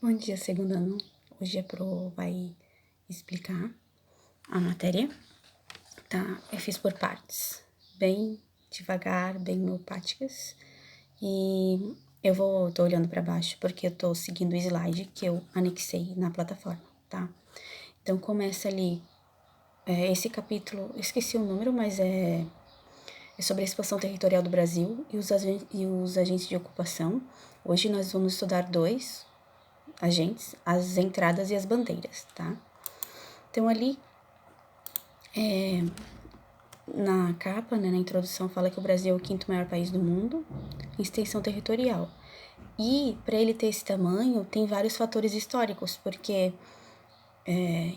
Bom dia, segundo ano. Hoje a Pro vai explicar a matéria, tá? Eu fiz por partes, bem devagar, bem homeopáticas. E tô olhando para baixo porque eu tô seguindo o slide que eu anexei na plataforma, tá? Então começa ali, esse capítulo, esqueci o número, mas é sobre a expansão territorial do Brasil e os agentes de ocupação. Hoje nós vamos estudar dois agentes, as entradas e as bandeiras, tá? Então, ali, na capa, né, na introdução, fala que o Brasil é o quinto maior país do mundo em extensão territorial. E, para ele ter esse tamanho, tem vários fatores históricos, porque,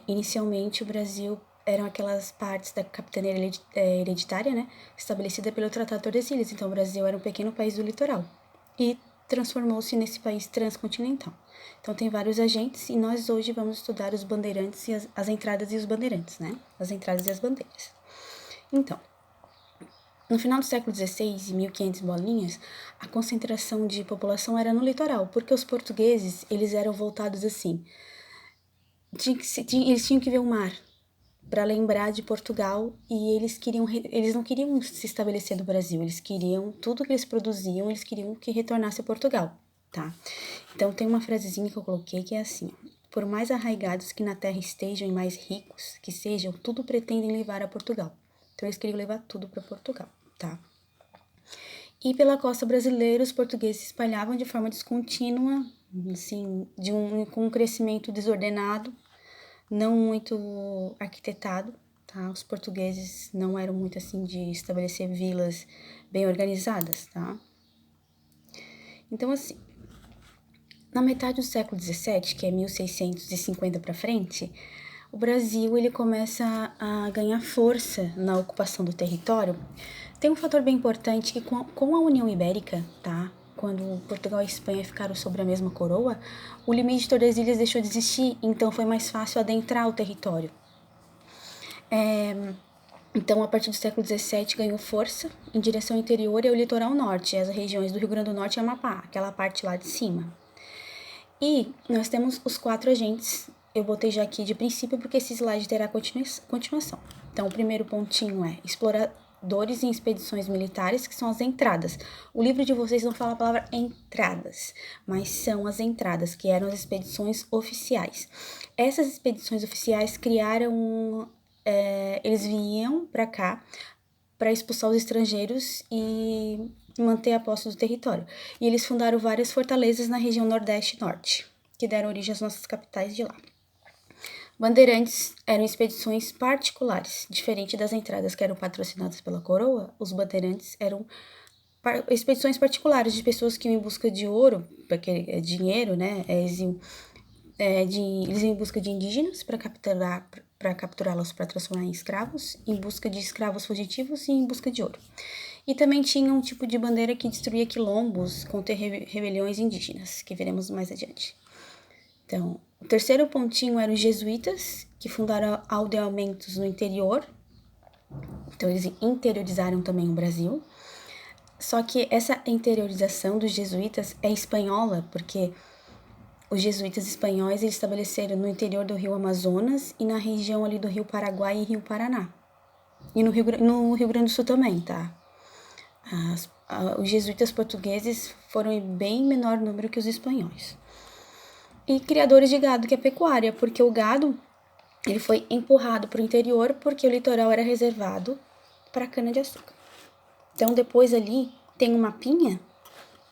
inicialmente, o Brasil eram aquelas partes da capitania hereditária, né, estabelecida pelo Tratado de Tordesilhas. Então, o Brasil era um pequeno país do litoral e transformou-se nesse país transcontinental. Então, tem vários agentes e nós hoje vamos estudar os bandeirantes e as entradas e os bandeirantes, né, as entradas e as bandeiras. Então, no final do século XVI, em 1500 bolinhas, a concentração de população era no litoral, porque os portugueses, eles eram voltados assim, eles tinham que ver o mar para lembrar de Portugal e eles não queriam se estabelecer no Brasil, eles queriam tudo que eles produziam, eles queriam que retornasse a Portugal, tá? Então tem uma frasezinha que eu coloquei que é assim: por mais arraigados que na terra estejam e mais ricos que sejam, tudo pretendem levar a Portugal. Então eles queriam levar tudo para Portugal, tá? E pela costa brasileira, os portugueses se espalhavam de forma descontínua, assim, com um crescimento desordenado, não muito arquitetado, tá? Os portugueses não eram muito assim de estabelecer vilas bem organizadas, tá? Então, assim, na metade do século XVII, que é 1650 para frente, o Brasil ele começa a ganhar força na ocupação do território. Tem um fator bem importante que com a União Ibérica, tá? Quando Portugal e Espanha ficaram sobre a mesma coroa, o limite de Tordesilhas deixou de existir, então foi mais fácil adentrar o território. Então, a partir do século XVII, ganhou força em direção ao interior e ao litoral norte, as regiões do Rio Grande do Norte e Amapá, aquela parte lá de cima. E nós temos os 4 agentes, eu botei já aqui de princípio porque esse slide terá continuação. Então, o primeiro pontinho é exploradores em expedições militares, que são as entradas. O livro de vocês não fala a palavra entradas, mas são as entradas, que eram as expedições oficiais. Essas expedições oficiais criaram... eles vinham para cá para expulsar os estrangeiros e manter a posse do território. E eles fundaram várias fortalezas na região Nordeste e Norte, que deram origem às nossas capitais de lá. Bandeirantes eram expedições particulares, diferente das entradas que eram patrocinadas pela coroa. Os bandeirantes eram expedições particulares de pessoas que iam em busca de ouro, porque é dinheiro, né? Eles iam em busca de indígenas para capturá-los para transformar em escravos, em busca de escravos fugitivos e em busca de ouro. E também tinha um tipo de bandeira que destruía quilombos contra rebeliões indígenas, que veremos mais adiante. Então, o terceiro pontinho eram os jesuítas, que fundaram aldeamentos no interior. Então, eles interiorizaram também o Brasil. Só que essa interiorização dos jesuítas é espanhola, porque os jesuítas espanhóis eles estabeleceram no interior do rio Amazonas e na região ali do rio Paraguai e rio Paraná. E no Rio Grande do Sul também, tá? Os jesuítas portugueses foram em bem menor número que os espanhóis. E criadores de gado, que é pecuária, porque o gado ele foi empurrado para o interior porque o litoral era reservado para cana-de-açúcar. Então, depois ali tem um mapinha,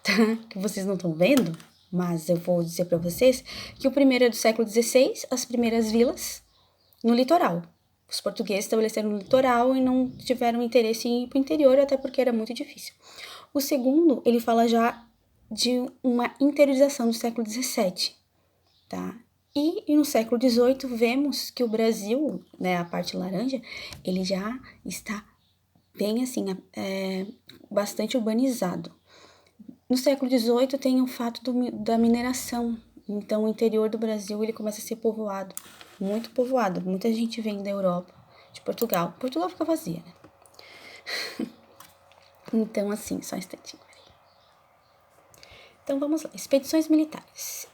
tá? Que vocês não estão vendo, mas eu vou dizer para vocês que o primeiro é do século XVI, as primeiras vilas no litoral. Os portugueses estabeleceram no litoral e não tiveram interesse em ir para o interior, até porque era muito difícil. O segundo, ele fala já de uma interiorização do século XVII, tá? E no século XVIII vemos que o Brasil, né, a parte laranja, ele já está bem assim, bastante urbanizado. No século XVIII tem o fato da mineração. Então o interior do Brasil ele começa a ser povoado, muito povoado. Muita gente vem da Europa, de Portugal. Portugal fica vazia, né? Então assim, só um instantinho. Então vamos lá, expedições militares.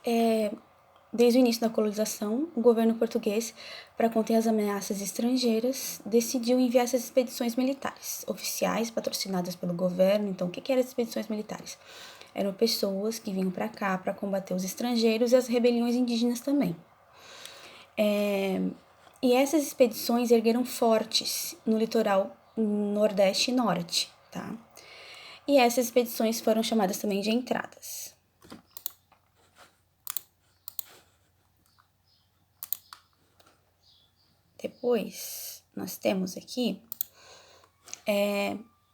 Desde o início da colonização, o governo português, para conter as ameaças estrangeiras, decidiu enviar essas expedições militares, oficiais patrocinadas pelo governo. Então, o que eram as expedições militares? Eram pessoas que vinham para cá para combater os estrangeiros e as rebeliões indígenas também. E essas expedições ergueram fortes no litoral nordeste e norte, tá? E essas expedições foram chamadas também de entradas. Depois, nós temos aqui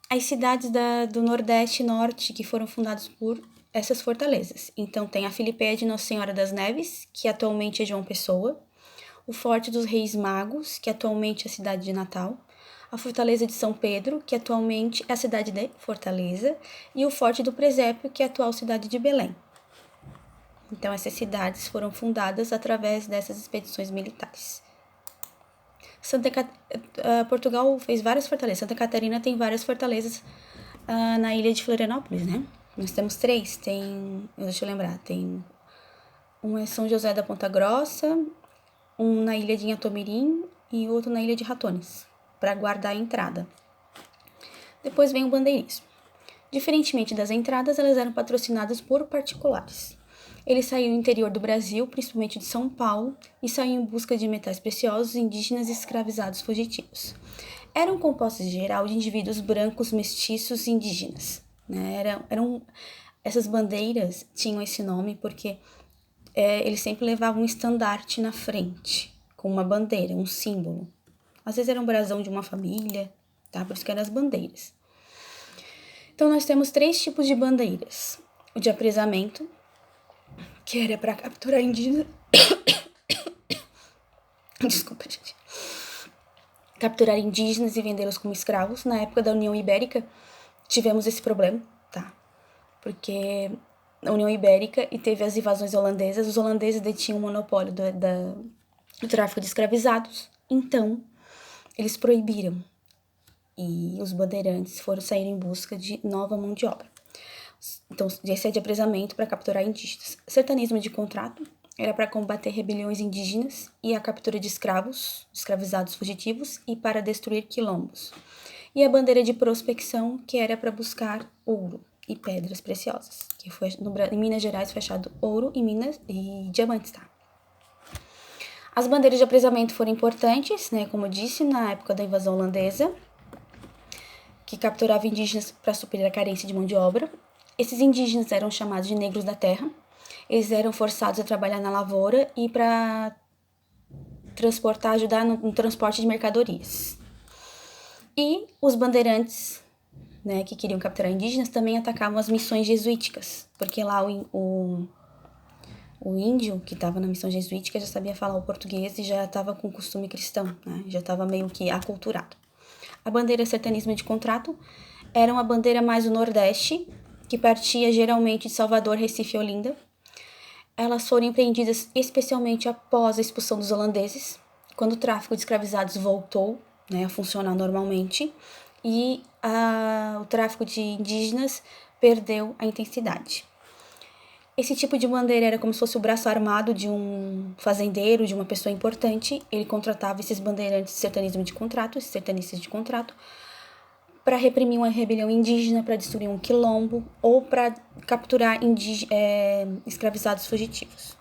as cidades do Nordeste e Norte que foram fundadas por essas fortalezas. Então, tem a Filipéia de Nossa Senhora das Neves, que atualmente é João Pessoa, o Forte dos Reis Magos, que atualmente é a cidade de Natal, a Fortaleza de São Pedro, que atualmente é a cidade de Fortaleza, e o Forte do Presépio, que é a atual cidade de Belém. Então, essas cidades foram fundadas através dessas expedições militares. Portugal fez várias fortalezas. Santa Catarina tem várias fortalezas na ilha de Florianópolis, né? Nós temos 3. Deixa eu lembrar. Tem um é São José da Ponta Grossa, um na ilha de Inhatomirim e outro na ilha de Ratones, para guardar a entrada. Depois vem o bandeirismo. Diferentemente das entradas, elas eram patrocinadas por particulares. Eles saíam do interior do Brasil, principalmente de São Paulo, e saíam em busca de metais preciosos, indígenas e escravizados fugitivos. Eram compostos, em geral, de indivíduos brancos, mestiços e indígenas. Né? Essas bandeiras tinham esse nome porque eles sempre levavam um estandarte na frente, com uma bandeira, um símbolo. Às vezes era um brasão de uma família, tá? Por isso que eram as bandeiras. Então, nós temos 3 tipos de bandeiras. O de apresamento, que era para capturar indígenas. Desculpa, gente. Capturar indígenas e vendê-los como escravos. Na época da União Ibérica, tivemos esse problema, tá? Porque a União Ibérica e teve as invasões holandesas. Os holandeses detinham o monopólio do tráfico de escravizados. Então, eles proibiram. E os bandeirantes foram sair em busca de nova mão de obra. Então, esse é de apresamento para capturar indígenas. Sertanismo de contrato era para combater rebeliões indígenas e a captura de escravizados fugitivos e para destruir quilombos. E a bandeira de prospecção, que era para buscar ouro e pedras preciosas, que foi em Minas Gerais foi achado ouro e diamantes, tá? As bandeiras de apresamento foram importantes, né, como eu disse, na época da invasão holandesa, que capturava indígenas para suprir a carência de mão de obra. Esses indígenas eram chamados de negros da terra. Eles eram forçados a trabalhar na lavoura e para ajudar no transporte de mercadorias. E os bandeirantes, né, que queriam capturar indígenas, também atacavam as missões jesuíticas, porque lá o índio que estava na missão jesuítica já sabia falar o português e já estava com costume cristão, né, já estava meio que aculturado. A bandeira sertanismo de contrato era uma bandeira mais do Nordeste, que partia geralmente de Salvador, Recife e Olinda. Elas foram empreendidas especialmente após a expulsão dos holandeses, quando o tráfico de escravizados voltou, né, a funcionar normalmente, e o tráfico de indígenas perdeu a intensidade. Esse tipo de bandeira era como se fosse o braço armado de um fazendeiro, de uma pessoa importante. Ele contratava esses bandeirantes de sertanismo de contrato, esses sertanistas de contrato, para reprimir uma rebelião indígena, para destruir um quilombo ou para capturar escravizados fugitivos.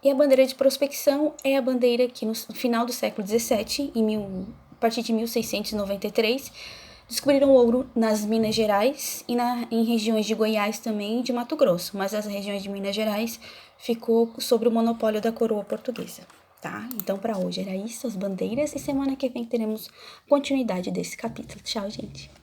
E a bandeira de prospecção é a bandeira que no final do século XVII, a partir de 1693, descobriram ouro nas Minas Gerais e em regiões de Goiás também e de Mato Grosso, mas as regiões de Minas Gerais ficou sob o monopólio da coroa portuguesa, tá? Então, para hoje era isso, as bandeiras, e semana que vem teremos continuidade desse capítulo. Tchau, gente!